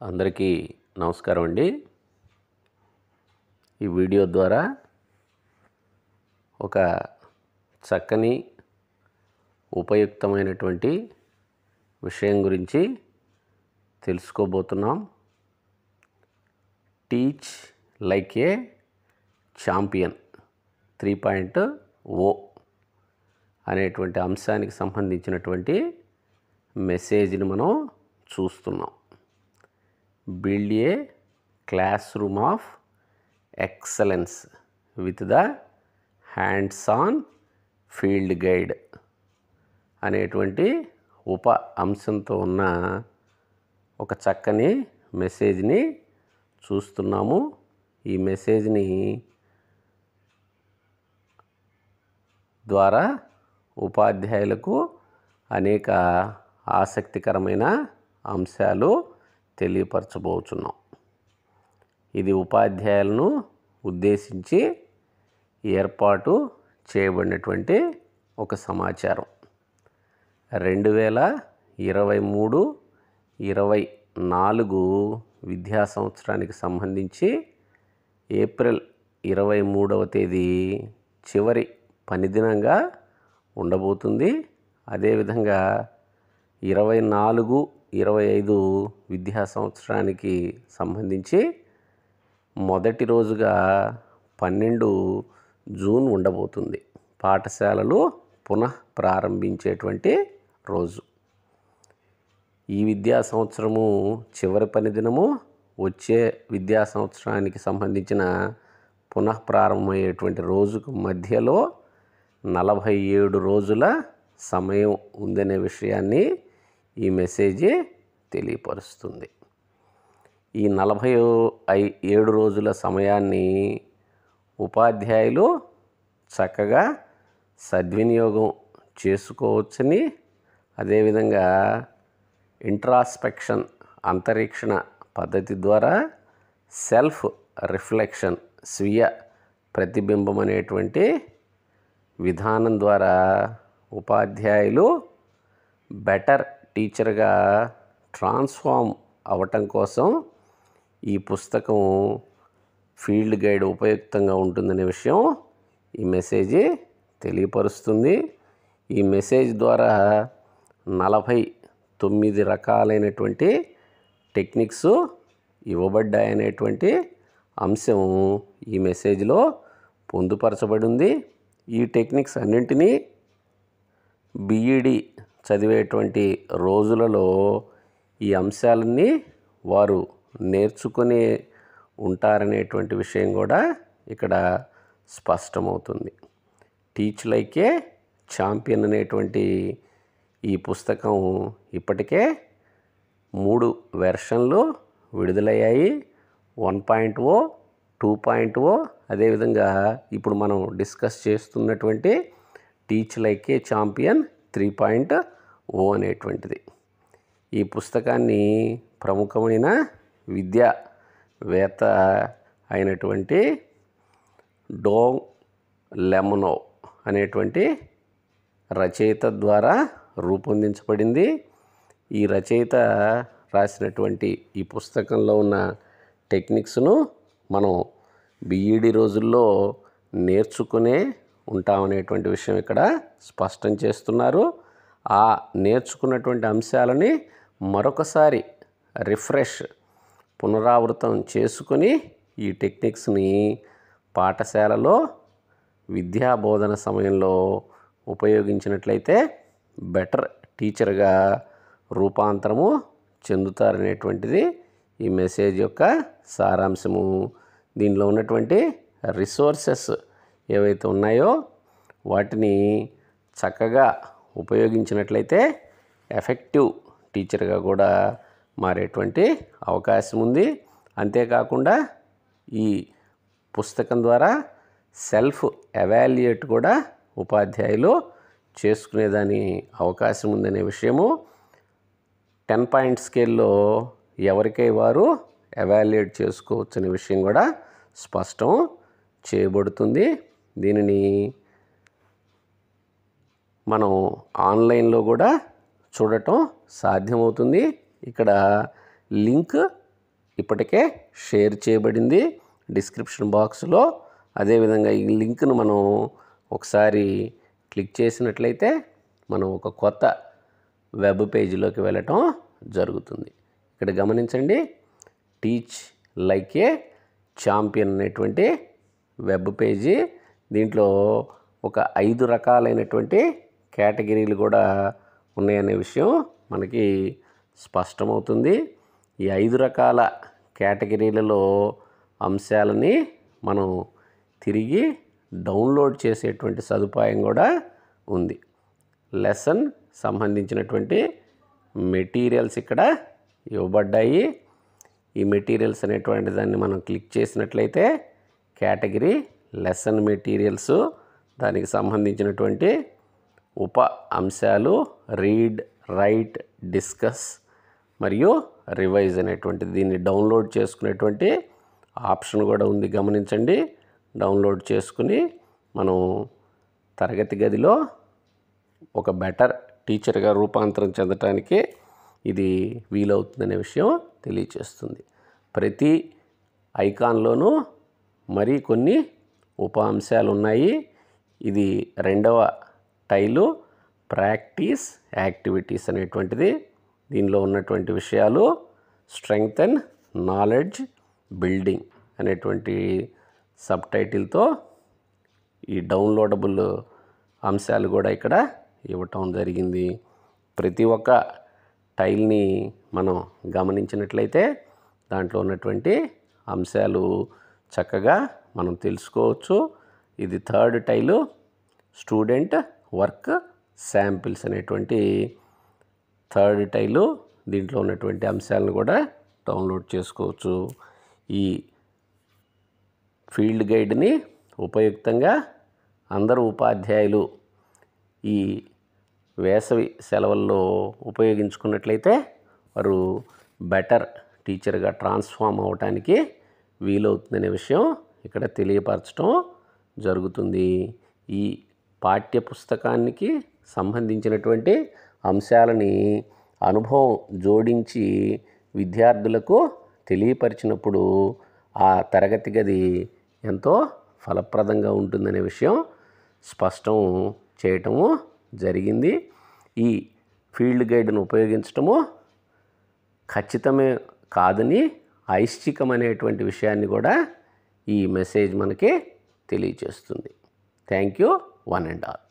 అందరికీ నమస్కారం అండి. ఈ వీడియో ద్వారా ఒక చక్కని ఉపయుక్తమైనటువంటి విషయం గురించి తెలుసుకోబోతున్నాం. టీచ్ లైక్ ఏ ఛాంపియన్ 3.0 అనేటువంటి అంశానికి సంబంధించినటువంటి మెసేజ్ని మనం చూస్తున్నాం. Build a class room of excellence with the hands on field guide అనేటువంటి ఉప అంశంతో ఉన్న ఒక చక్కని మెసేజ్ని చూస్తున్నాము. ఈ మెసేజ్ని ద్వారా ఉపాధ్యాయులకు అనేక ఆసక్తికరమైన అంశాలు తెలియపరచబోతున్నాం. ఇది ఉపాధ్యాయులను ఉద్దేశించి ఏర్పాటు చేయబడినటువంటి ఒక సమాచారం. 2023-24 విద్యా సంవత్సరానికి సంబంధించి ఏప్రిల్ 23వ తేదీ చివరి పనిదినంగా ఉండబోతుంది. అదేవిధంగా 24-25 విద్యా సంవత్సరానికి సంబంధించి మొదటి రోజుగా 12 జూన్ ఉండబోతుంది. పాఠశాలలు పునః ప్రారంభించేటువంటి రోజు. ఈ విద్యా సంవత్సరము చివరి పనిదినము వచ్చే విద్యా సంవత్సరానికి సంబంధించిన పునః ప్రారంభమయ్యేటువంటి రోజుకు మధ్యలో 47 రోజుల సమయం ఉందనే విషయాన్ని ఈ మెసేజ్ తెలియపరుస్తుంది. ఈ 47 రోజుల సమయాన్ని ఉపాధ్యాయులు చక్కగా సద్వినియోగం చేసుకోవచ్చని, అదేవిధంగా ఇంట్రాస్పెక్షన్ అంతరీక్షణ పద్ధతి ద్వారా సెల్ఫ్ రిఫ్లెక్షన్ స్వీయ ప్రతిబింబం అనేటువంటి విధానం ద్వారా ఉపాధ్యాయులు బెటర్ టీచర్గా ట్రాన్స్ఫార్మ్ అవ్వటం కోసం ఈ పుస్తకం ఫీల్డ్ గైడ్ ఉపయుక్తంగా ఉంటుందనే విషయం ఈ మెసేజ్ తెలియపరుస్తుంది. ఈ మెసేజ్ ద్వారా 49 రకాలైనటువంటి టెక్నిక్స్ ఇవ్వబడ్డాయనేటువంటి అంశం ఈ మెసేజ్లో పొందుపరచబడింది. ఈ టెక్నిక్స్ అన్నింటినీ బీఈడి చదివేటువంటి రోజులలో ఈ అంశాలన్నీ వారు నేర్చుకుని ఉంటారనేటువంటి విషయం కూడా ఇక్కడ స్పష్టమవుతుంది. టీచ్ లైక్ ఏ ఛాంపియన్ అనేటువంటి ఈ పుస్తకం ఇప్పటికే 3 వెర్షన్లు విడుదలయ్యాయి. 1.0, 2.0, అదేవిధంగా ఇప్పుడు మనం డిస్కస్ చేస్తున్నటువంటి టీచ్ లైక్ ఏ ఛాంపియన్ 3.0 అనేటువంటిది. ఈ పుస్తకాన్ని ప్రముఖమైన విద్యావేత్త అయినటువంటి డోంగ్ లెమనో అనేటువంటి రచయిత ద్వారా రూపొందించబడింది. ఈ రచయిత రాసినటువంటి ఈ పుస్తకంలో ఉన్న టెక్నిక్స్ను మనం బీఈడి రోజుల్లో నేర్చుకునే ఉంటామనేటువంటి విషయం ఇక్కడ స్పష్టం చేస్తున్నారు. ఆ నేర్చుకున్నటువంటి అంశాలని మరొకసారి పునరావృతం చేసుకొని ఈ టెక్నిక్స్ని పాఠశాలలో విద్యా బోధన సమయంలో ఉపయోగించినట్లయితే బెటర్ టీచర్గా రూపాంతరము చెందుతారనేటువంటిది ఈ మెసేజ్ యొక్క సారాంశము. దీనిలో ఉన్నటువంటి రిసోర్సెస్ ఏవైతే ఉన్నాయో వాటిని చక్కగా ఉపయోగించినట్లయితే ఎఫెక్టివ్ టీచర్గా కూడా మారేటువంటి అవకాశం ఉంది. అంతేకాకుండా ఈ పుస్తకం ద్వారా సెల్ఫ్ ఎవాల్యుయేట్ కూడా ఉపాధ్యాయులు చేసుకునేదాని అవకాశం ఉందనే విషయము 10 పాయింట్ స్కేల్లో ఎవరికై వారు ఎవాల్యుయేట్ చేసుకోవచ్చు అనే విషయం కూడా స్పష్టం చేయబడుతుంది. దీనిని మనం ఆన్లైన్లో కూడా చూడటం సాధ్యమవుతుంది. ఇక్కడ లింక్ ఇప్పటికే షేర్ చేయబడింది డిస్క్రిప్షన్ బాక్స్లో. అదేవిధంగా ఈ లింక్ను మనం ఒకసారి క్లిక్ చేసినట్లయితే మనం ఒక కొత్త వెబ్ పేజీలోకి వెళ్ళటం జరుగుతుంది. ఇక్కడ గమనించండి, టీచ్ లైక్ ఏ ఛాంపియన్ అనేటువంటి వెబ్ పేజీ. దీంట్లో ఒక 5 రకాలైనటువంటి కేటగిరీలు కూడా ఉన్నాయనే విషయం మనకి స్పష్టమవుతుంది. ఈ 5 రకాల కేటగిరీలలో అంశాలని మనం తిరిగి డౌన్లోడ్ చేసేటువంటి సదుపాయం కూడా ఉంది. లెసన్ సంబంధించినటువంటి మెటీరియల్స్ ఇక్కడ ఇవ్వబడ్డాయి. ఈ మెటీరియల్స్ అనేటువంటి దాన్ని మనం క్లిక్ చేసినట్లయితే కేటగిరీ లెసన్ మెటీరియల్స్, దానికి సంబంధించినటువంటి ఉప అంశాలు రీడ్, రైట్, డిస్కస్ మరియు రివైజ్ అనేటువంటి దీన్ని డౌన్లోడ్ చేసుకునేటువంటి ఆప్షన్ కూడా ఉంది. గమనించండి, డౌన్లోడ్ చేసుకుని మనం తరగతి గదిలో ఒక బెటర్ టీచర్గా రూపాంతరం చెందటానికి ఇది వీలవుతుందనే విషయం తెలియచేస్తుంది. ప్రతి ఐకాన్లోనూ మరి కొన్ని ఉప అంశాలు ఉన్నాయి. ఇది 2వ టైలు ప్రాక్టీస్ యాక్టివిటీస్ అనేటువంటిది. దీనిలో ఉన్నటువంటి విషయాలు స్ట్రెంగ్తెన్ నాలెడ్జ్ బిల్డింగ్ అనేటువంటి సబ్ టైటిల్తో ఈ డౌన్లోడబుల్ అంశాలు కూడా ఇక్కడ ఇవ్వటం జరిగింది. ప్రతి ఒక్క టైల్ని మనం గమనించినట్లయితే దాంట్లో ఉన్నటువంటి అంశాలు చక్కగా మనం తెలుసుకోవచ్చు. ఇది 3rd టైలు స్టూడెంట్ వర్క్ శాంపిల్స్ అనేటువంటి 3rd టైలు. దీంట్లో ఉన్నటువంటి అంశాలను కూడా డౌన్లోడ్ చేసుకోవచ్చు. ఈ ఫీల్డ్ గైడ్ని ఉపయుక్తంగా అందరూ ఉపాధ్యాయులు ఈ వేసవి సెలవుల్లో ఉపయోగించుకున్నట్లయితే వారు బెటర్ టీచర్గా ట్రాన్స్ఫామ్ అవటానికి వీలవుతుందనే విషయం ఇక్కడ తెలియపరచడం జరుగుతుంది. ఈ పాఠ్య పుస్తకానికి సంబంధించినటువంటి అంశాలని అనుభవం జోడించి విద్యార్థులకు తెలియపరిచినప్పుడు ఆ తరగతి గది ఎంతో ఫలప్రదంగా ఉంటుందనే విషయం స్పష్టం చేయటము జరిగింది. ఈ ఫీల్డ్ గైడ్ను ఉపయోగించటము ఖచ్చితమే కాదని ఐచ్ఛికమనేటువంటి విషయాన్ని కూడా ఈ మెసేజ్ మనకి తెలియచేస్తుంది. Thank you one and all.